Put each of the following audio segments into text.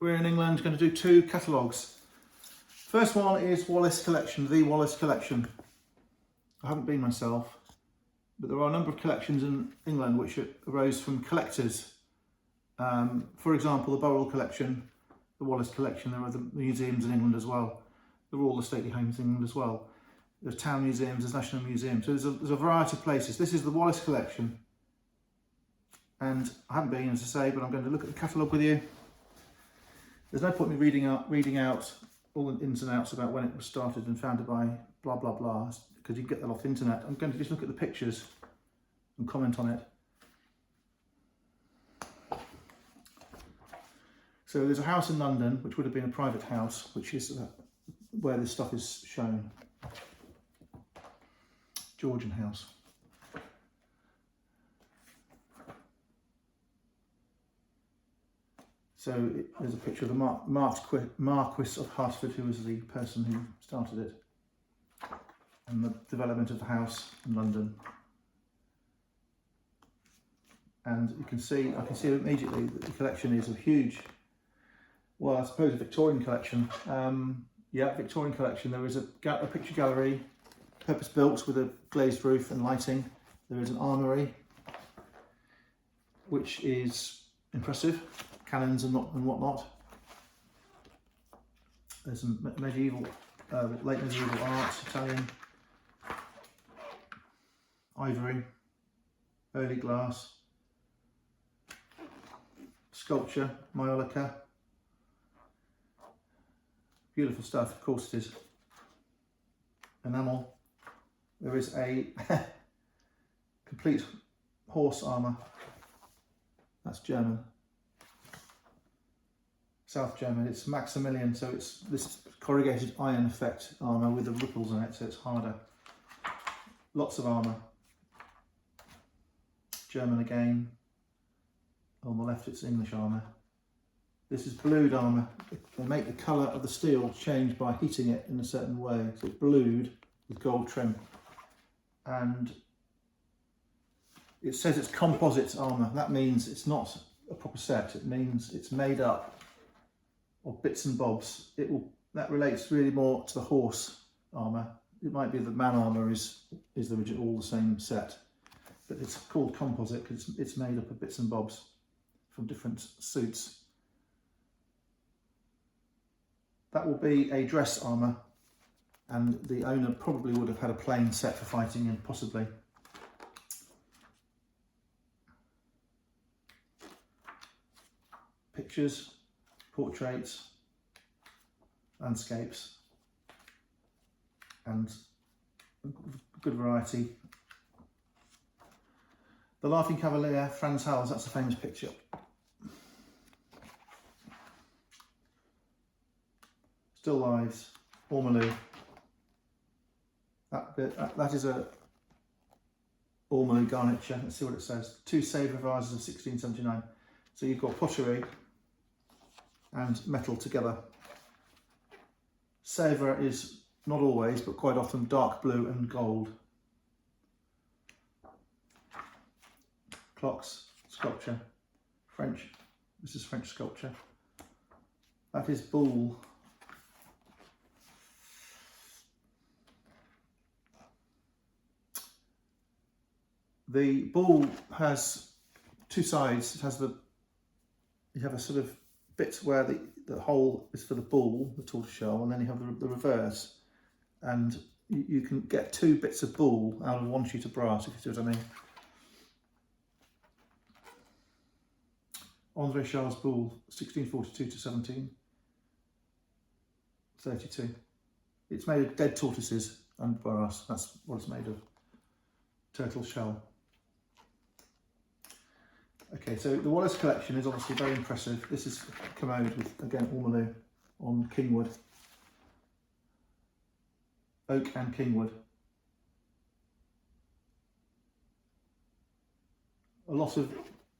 we're in England going to do 2 catalogues. First one is Wallace collection, the Wallace collection. I haven't been myself, but there are a number of collections in England which arose from collectors. For example, the Burrell collection, the Wallace collection. There are the museums in England as well. There are all the stately homes in England as well. There's town museums, there's national museums. So there's a variety of places. This is the Wallace collection. And I haven't been, as I say, but I'm going to look at the catalogue with you. There's no point in me reading out all the ins and outs about when it was started and founded by blah, blah, blah, because you can get that off the internet. I'm going to just look at the pictures and comment on it. So there's a house in London, which would have been a private house, which is where this stuff is shown. Georgian house. So there's a picture of the Marquis of Hertford, who was the person who started it, and the development of the house in London. And I can see immediately that the collection is a huge, well, I suppose a Victorian collection. Yeah, Victorian collection. There is a picture gallery, purpose-built with a glazed roof and lighting. There is an armoury, which is impressive. Cannons and whatnot. There's some medieval, late medieval art, Italian, ivory, early glass, sculpture, Maiolica. Beautiful stuff, of course it is. Enamel. There is a complete horse armour. That's German. South German, it's Maximilian, so it's this corrugated iron effect armour with the ripples in it, so it's harder. Lots of armour. German again. On the left it's English armour. This is blued armour. They make the colour of the steel change by heating it in a certain way, so it's blued with gold trim. And it says it's composite armour. That means it's not a proper set, it means it's made up of bits and bobs. That relates really more to the horse armour. It might be that man armour is the original, all the same set, but it's called composite because it's made up of bits and bobs from different suits. That will be a dress armour, and the owner probably would have had a plain set for fighting in, possibly. Pictures, portraits, landscapes, and good variety. The Laughing Cavalier, Franz Hals, that's a famous picture. Still lives, ormolu. That is a ormolu garniture. Let's see what it says. 2 Sèvres vases of 1679. So you've got pottery and metal together. Sèvres is not always, but quite often, dark blue and gold. Clocks, sculpture, French. This is French sculpture. That is bull. The bull has 2 sides. It has you have a sort of bit where the hole is for the bull, the tortoiseshell, and then you have the reverse. And you can get 2 bits of bull out of 1 sheet of brass, if you see what I mean. André Charles Bull, 1642 to 1732. It's made of dead tortoises and brass. That's what it's made of. Turtle shell. Okay, so the Wallace collection is obviously very impressive. This is a commode with, again, ormolu on kingwood. Oak and kingwood. A lot of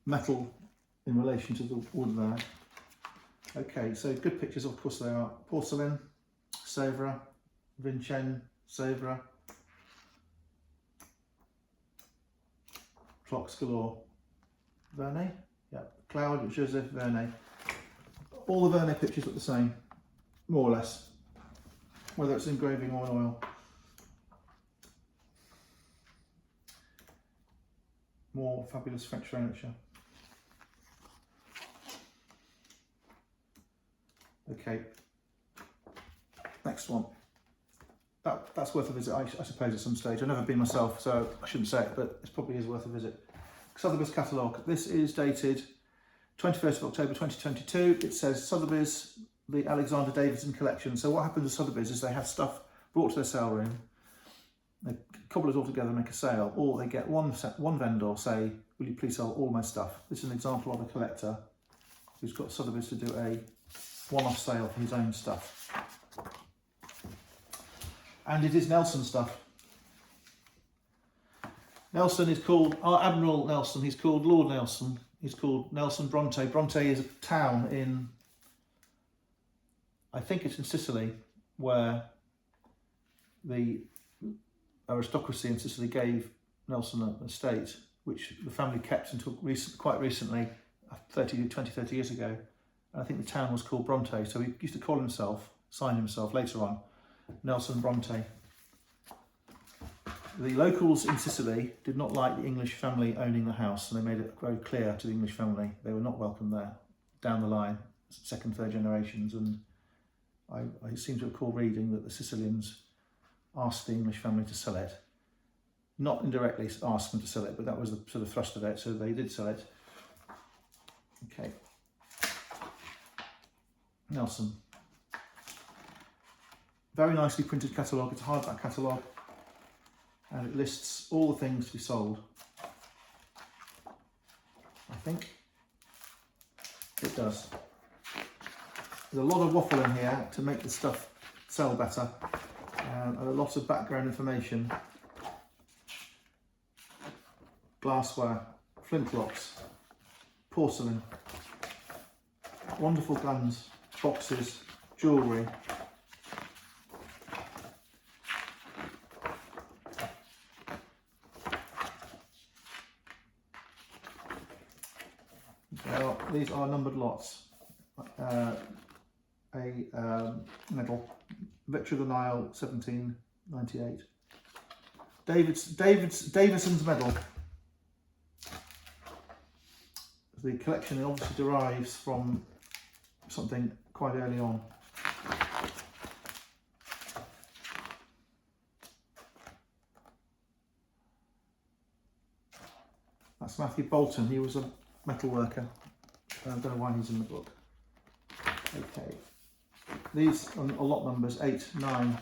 metal in relation to the wood there. Okay, so good pictures, of course they are. Porcelain, Sèvres, Vincennes, Sèvres. Clocks galore. Vernet, yeah, Claude Joseph Vernet. all the vernier pictures look the same, more or less, whether it's engraving or in oil. More fabulous French furniture. Okay, next one. That's worth a visit, I suppose, at some stage. I've never been myself, so I shouldn't say it, but it probably is worth a visit. Sotheby's catalogue. This is dated 21st of October 2022. It says Sotheby's, the Alexander Davidson collection. So what happens at Sotheby's is they have stuff brought to their sale room, they cobble it all together and make a sale, or they get one vendor say, will you please sell all my stuff? This is an example of a collector who's got Sotheby's to do a one-off sale for his own stuff. And it is Nelson stuff. Nelson is called Admiral Nelson, he's called Lord Nelson, he's called Nelson Bronte. Bronte is a town in, I think it's in Sicily, where the aristocracy in Sicily gave Nelson an estate, which the family kept until quite recently, 20, 30 years ago. And I think the town was called Bronte, so he used to call himself, sign himself later on, Nelson Bronte. The locals in Sicily did not like the English family owning the house, and they made it very clear to the English family they were not welcome there down the line, second, third generations. And I seem to recall reading that the Sicilians asked the English family to sell it. Not indirectly asked them to sell it, but that was the sort of thrust of it, so they did sell it. Okay. Nelson. Very nicely printed catalogue. It's a hardback catalogue, and it lists all the things to be sold. I think it does. There's a lot of waffle in here to make the stuff sell better, and a lot of background information. Glassware, flintlocks, porcelain, wonderful guns, boxes, jewellery. Well, these are numbered lots. Medal, Victory of the Nile, 1798. Davidson's medal. The collection obviously derives from something quite early on. That's Matthew Bolton. He was a metal worker. I don't know why he's in the book. Okay. These are lot numbers 8, 9,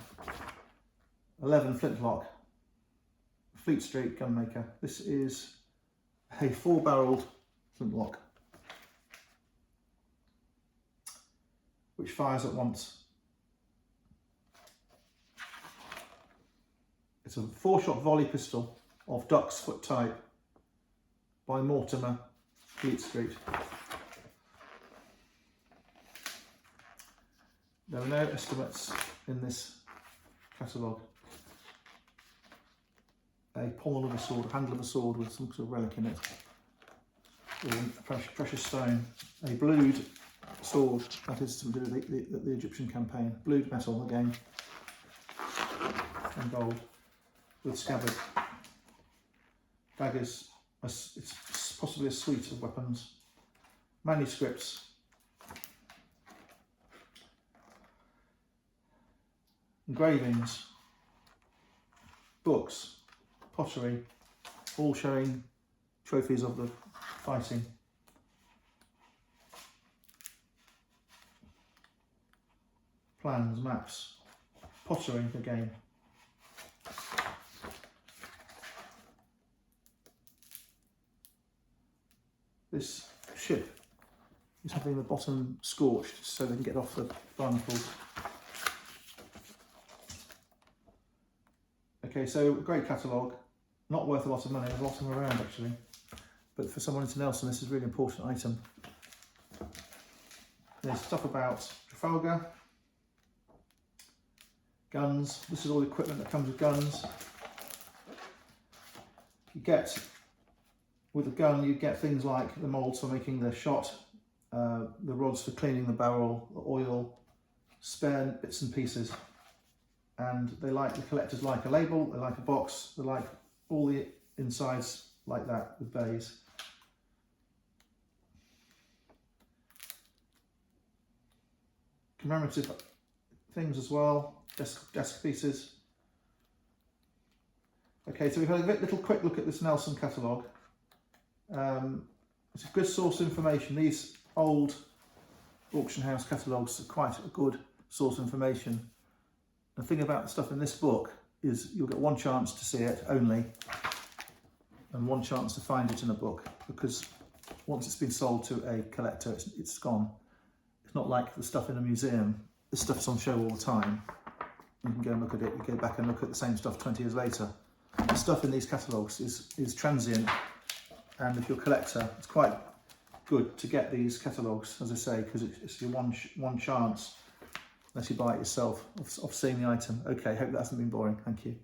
11 flintlock. Fleet Street gunmaker. This is a 4-barreled flintlock which fires at once. It's a 4-shot volley pistol of duck's foot type by Mortimer, Fleet Street. There are no estimates in this catalogue. A pommel of a sword, a handle of a sword with some sort of relic in it, or a precious stone. A blued sword, that is to do with the Egyptian campaign. Blued metal again, and gold, with scabbard. Daggers, it's possibly a suite of weapons. Manuscripts. Engravings. Books. Pottery. All showing trophies of the fighting. Plans, maps. Pottery again. This ship is having the bottom scorched so they can get off the barnacles. Okay, so great catalogue, not worth a lot of money, there's a lot of them around actually, but for someone into Nelson this is a really important item. There's stuff about Trafalgar, guns, this is all the equipment that comes with guns. You get, with a gun you get things like the moulds for making the shot, the rods for cleaning the barrel, the oil, spare bits and pieces. And the collectors like a label, they like a box, they like all the insides like that with bays. Commemorative things as well, desk pieces. Okay, so we've had a little quick look at this Nelson catalogue. It's a good source of information. These old auction house catalogues are quite a good source of information. The thing about the stuff in this book is you'll get one chance to see it only, and one chance to find it in a book, because once it's been sold to a collector, it's gone. It's not like the stuff in a museum. This stuff's on show all the time. You can go and look at it, you go back and look at the same stuff 20 years later. The stuff in these catalogues is transient, and if you're a collector, it's quite good to get these catalogues, as I say, because it's your one chance, unless you buy it yourself, of seeing the item. Okay, hope that hasn't been boring. Thank you.